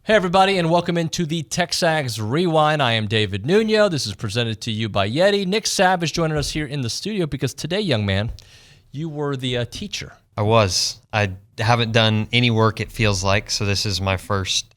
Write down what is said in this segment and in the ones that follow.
Hey, everybody, and welcome into the TexAgs Rewind. I am David Nuño. This is presented to you by Yeti. Nick Sabb is joining us here in the studio because today, young man, you were the teacher. I was. I haven't done any work, it feels like, so this is my first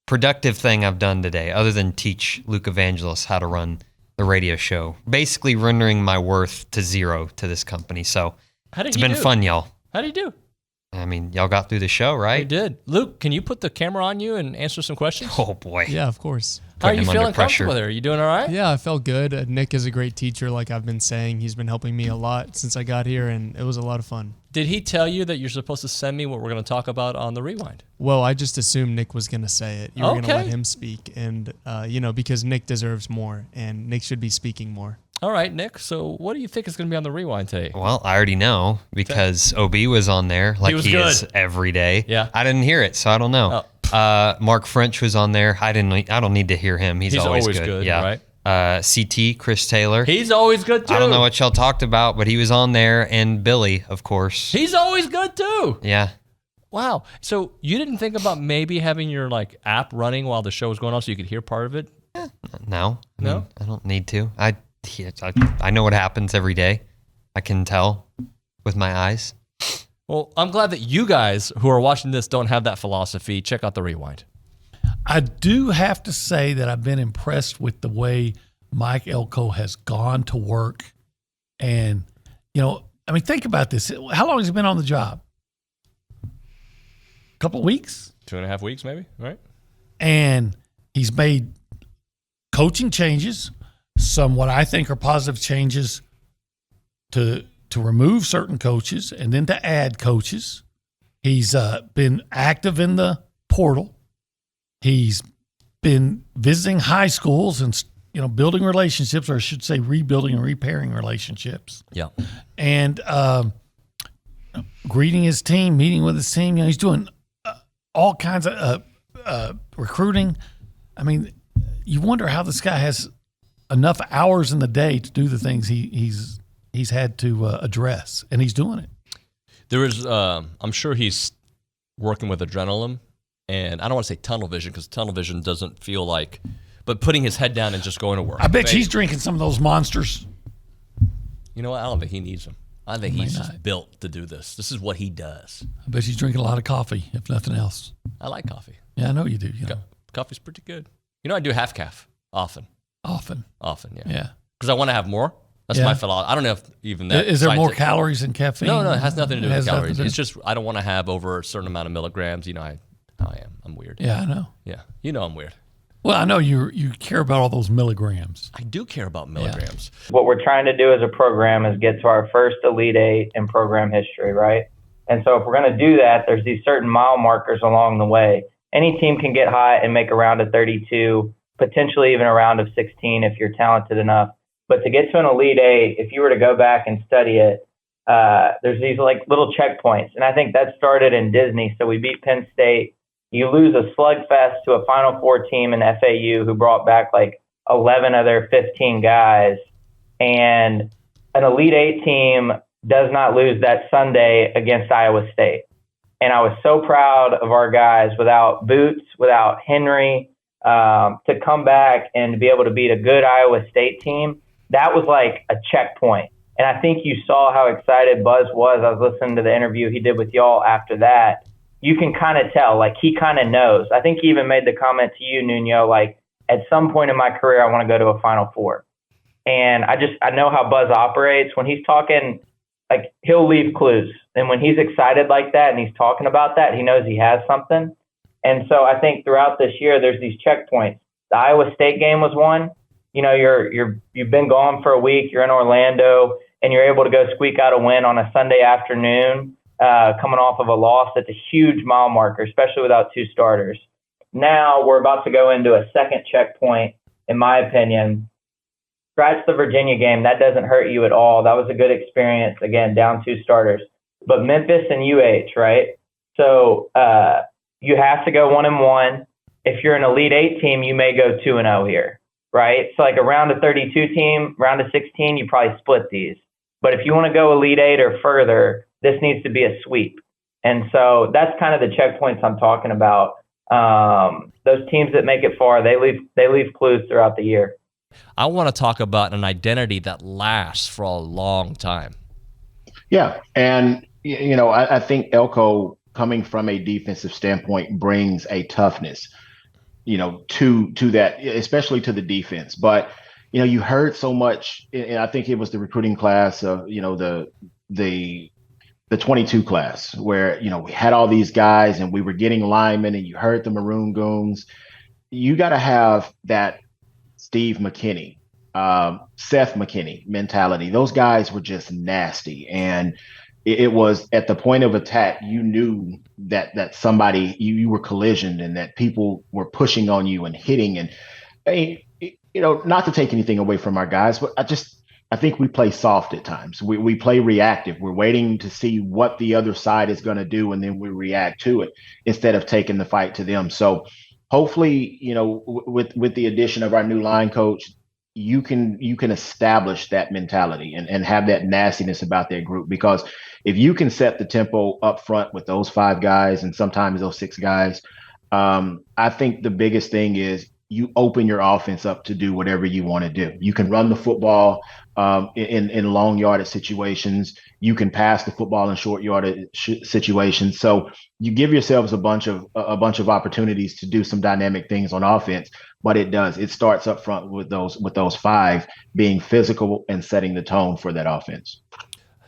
productive thing I've done today, other than teach Luke Evangelos how to run the radio show, basically rendering my worth to zero to this company. So it's been fun, y'all. How do you do? I mean, y'all got through the show, right? We did. Luke, can you put the camera on you and answer some questions? Oh, boy. Yeah, of course. How are you feeling comfortable there? Are you doing all right? Yeah, I felt good. Nick is a great teacher, like I've been saying. He's been helping me a lot since I got here, and it was a lot of fun. Did he tell you that you're supposed to send me what we're going to talk about on the Rewind? Well, I just assumed Nick was going to say it. You were going to let him speak, and, because Nick deserves more, and Nick should be speaking more. All right, Nick. So what do you think is going to be on the Rewind today? Well, I already know because OB was on there like he is every day. Yeah. I didn't hear it, so I don't know. Mark French was on there. I don't need to hear him. He's always good. Yeah. Right? CT, Chris Taylor. He's always good, too. I don't know what y'all talked about, but he was on there. And Billy, of course. He's always good, too. Yeah. Wow. So you didn't think about maybe having your app running while the show was going on so you could hear part of it? No. No? I don't need to. I know what happens every day. I can tell with my eyes. Well, I'm glad that you guys who are watching this don't have that philosophy. Check out the Rewind. I do have to say that I've been impressed with the way Mike Elko has gone to work. And, think about this. How long has he been on the job? A couple of weeks? 2.5 weeks, maybe, right? And he's made coaching changes, some what I think are positive changes to remove certain coaches and then to add coaches. He's been active in the portal. He's been visiting high schools and building relationships, or I should say rebuilding and repairing relationships. Yeah. And greeting his team, meeting with his team. He's doing all kinds of recruiting. I mean, you wonder how this guy has enough hours in the day to do the things he's had to address, and he's doing it. There is, I'm sure he's working with adrenaline, and I don't want to say tunnel vision because tunnel vision doesn't feel like, but putting his head down and just going to work. I bet he's drinking some of those monsters. You know what? I don't think he needs them. I think he's just built to do this. This is what he does. I bet he's drinking a lot of coffee, if nothing else. I like coffee. Yeah, I know you do. Coffee's pretty good. I do half calf often. Often, yeah. Yeah. Because I want to have more. That's my philosophy. I don't know if even that. Is there more calories in caffeine? No, it has nothing to do with calories. It's just I don't want to have over a certain amount of milligrams. How I am. I'm weird. Yeah, I know. Yeah, I'm weird. Well, I know you care about all those milligrams. I do care about milligrams. Yeah. What we're trying to do as a program is get to our first Elite Eight in program history, right? And so if we're going to do that, there's these certain mile markers along the way. Any team can get hot and make a round of 32, potentially even a round of 16 if you're talented enough. But to get to an Elite Eight, if you were to go back and study it, there's these little checkpoints. And I think that started in Disney. So we beat Penn State. You lose a slugfest to a Final Four team in FAU who brought back 11 of their 15 guys. And an Elite Eight team does not lose that Sunday against Iowa State. And I was so proud of our guys without Boots, without Henry, to come back and to be able to beat a good Iowa State team. That was like a checkpoint. And I think you saw how excited Buzz was. I was listening to the interview he did with y'all after that. You can kind of tell, he kind of knows. I think he even made the comment to you, Nuño, at some point in my career, I want to go to a Final Four. And I know how Buzz operates. When he's talking, he'll leave clues. And when he's excited like that and he's talking about that, he knows he has something. And so I think throughout this year, there's these checkpoints. The Iowa State game was one. You've been gone for a week. You're in Orlando, and you're able to go squeak out a win on a Sunday afternoon, coming off of a loss. That's a huge mile marker, especially without two starters. Now we're about to go into a second checkpoint, in my opinion. Scratch the Virginia game. That doesn't hurt you at all. That was a good experience. Again, down two starters. But Memphis and UH, right? So you have to go 1-1. If you're an Elite Eight team, you may go 2-0 here, right? So a round of 32 team, round of 16, you probably split these. But if you want to go Elite Eight or further, this needs to be a sweep. And so that's kind of the checkpoints I'm talking about. Those teams that make it far, they leave clues throughout the year. I want to talk about an identity that lasts for a long time. Yeah, and I think Elko, coming from a defensive standpoint, brings a toughness, to that, especially to the defense. But you heard so much, and I think it was the recruiting class of the 22 class where we had all these guys and we were getting linemen, and you heard the Maroon Goons. You got to have that Steve McKinney, Seth McKinney mentality. Those guys were just nasty, and it was at the point of attack. You knew that somebody you were collisioned, and that people were pushing on you and hitting. And not to take anything away from our guys, but I think we play soft at times. We play reactive. We're waiting to see what the other side is going to do, and then we react to it instead of taking the fight to them. So hopefully, with the addition of our new line coach, you can establish that mentality and have that nastiness about that group. Because if you can set the tempo up front with those 5 guys and sometimes those 6 guys, I think the biggest thing is you open your offense up to do whatever you want to do. You can run the football in long yardage situations. You can pass the football in short yardage situations. So you give yourselves a bunch of opportunities to do some dynamic things on offense. But it starts up front with those 5 being physical and setting the tone for that offense.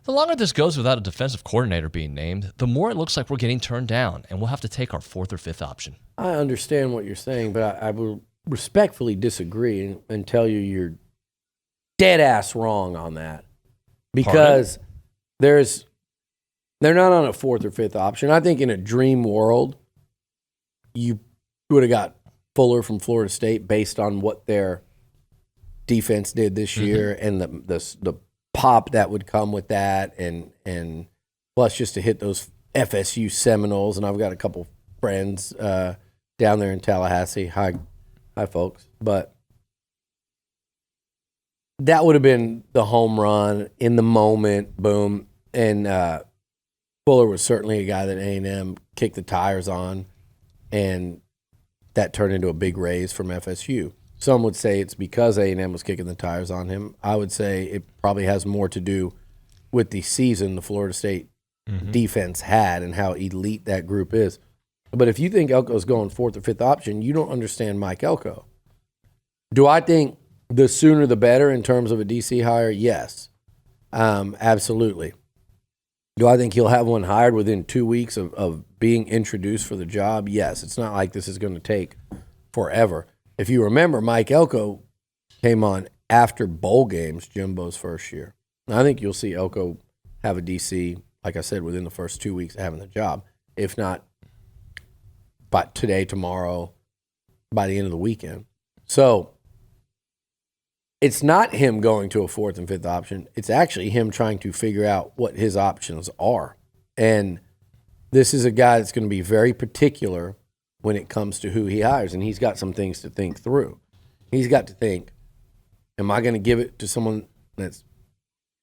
The longer this goes without a defensive coordinator being named, the more it looks like we're getting turned down, and we'll have to take our 4th or 5th option. I understand what you're saying, but I will respectfully disagree and tell you you're dead ass wrong on that, because they're not on a 4th or 5th option. I think in a dream world, you would have got Fuller from Florida State based on what their defense did this year and the pop that would come with that, and plus just to hit those FSU Seminoles. And I've got a couple friends down there in Tallahassee. Hi folks. But that would have been the home run in the moment, boom. And Fuller was certainly a guy that A&M kicked the tires on, and that turned into a big raise from FSU. Some would say it's because A&M was kicking the tires on him. I would say it probably has more to do with the season the Florida State defense had and how elite that group is. But if you think Elko's going 4th or 5th option, you don't understand Mike Elko. Do I think the sooner the better in terms of a DC hire? Yes, absolutely. Do I think he'll have one hired within 2 weeks of being introduced for the job? Yes. It's not like this is going to take forever. If you remember, Mike Elko came on after bowl games, Jimbo's first year. I think you'll see Elko have a DC, like I said, within the first 2 weeks of having the job. If not, by today, tomorrow, by the end of the weekend. So it's not him going to a 4th and 5th option. It's actually him trying to figure out what his options are. And this is a guy that's going to be very particular when it comes to who he hires, and he's got some things to think through. He's got to think, am I going to give it to someone that's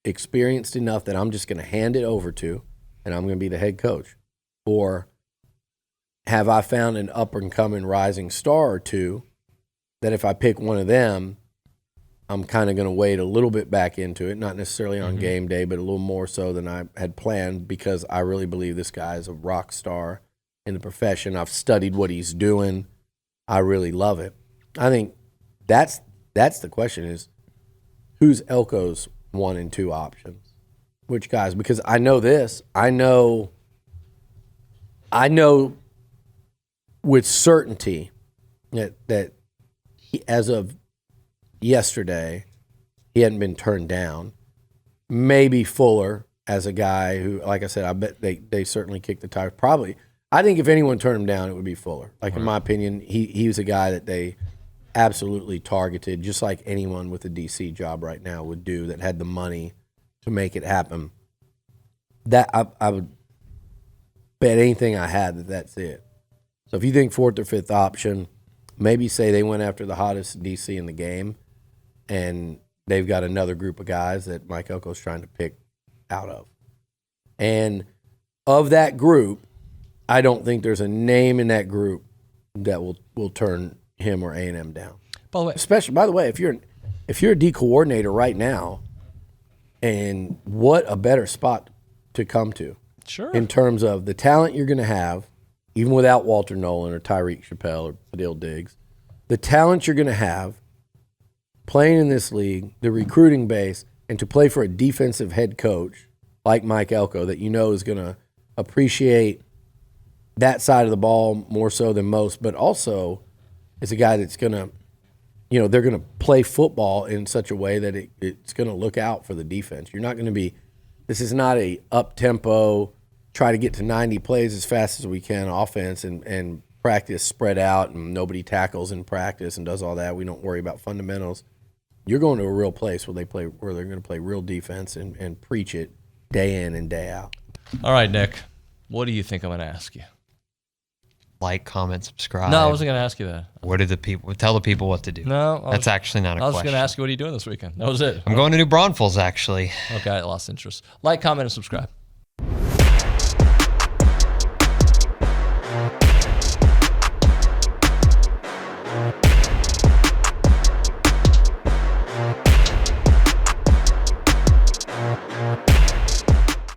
experienced enough that I'm just going to hand it over to, and I'm going to be the head coach? Or have I found an up-and-coming rising star or two that if I pick one of them, I'm kind of going to wade a little bit back into it, not necessarily on game day, but a little more so than I had planned, because I really believe this guy is a rock star in the profession. I've studied what he's doing. I really love it. I think that's the question, is who's Elko's 1 and 2 options? Which guys? Because I know this. I know with certainty that he, as of yesterday, he hadn't been turned down. Maybe Fuller as a guy who, like I said, I bet they certainly kicked the tires. Probably, I think if anyone turned him down, it would be Fuller. Like, in my opinion, he was a guy that they absolutely targeted, just like anyone with a DC job right now would do that had the money to make it happen. That I would bet anything I had that's it. So if you think 4th or 5th option, maybe say they went after the hottest DC in the game, and they've got another group of guys that Mike Elko's trying to pick out of. And of that group, I don't think there's a name in that group that will turn him or A&M down. By the way, Especially, by the way, if you're a D coordinator right now, and what a better spot to come to sure. in terms of the talent you're going to have, even without Walter Nolan or Tyreek Chappelle or Fadil Diggs, the talent you're going to have playing in this league, the recruiting base, and to play for a defensive head coach like Mike Elko that you know is going to appreciate that side of the ball more so than most, but also is a guy that's going to, they're going to play football in such a way that it's going to look out for the defense. You're not going to be, this is not a up-tempo, try to get to 90 plays as fast as we can offense and practice spread out and nobody tackles in practice and does all that. We don't worry about fundamentals. You're going to a real place where they're going to play real defense and preach it day in and day out. All right, Nick, what do you think I'm going to ask you? Like, comment, subscribe. No, I wasn't going to ask you that. What do the people tell the people what to do? No, that's actually not a question. I was going to ask you, what are you doing this weekend? That was it. I'm going to New Braunfels, actually. Okay, I lost interest. Like, comment, and subscribe.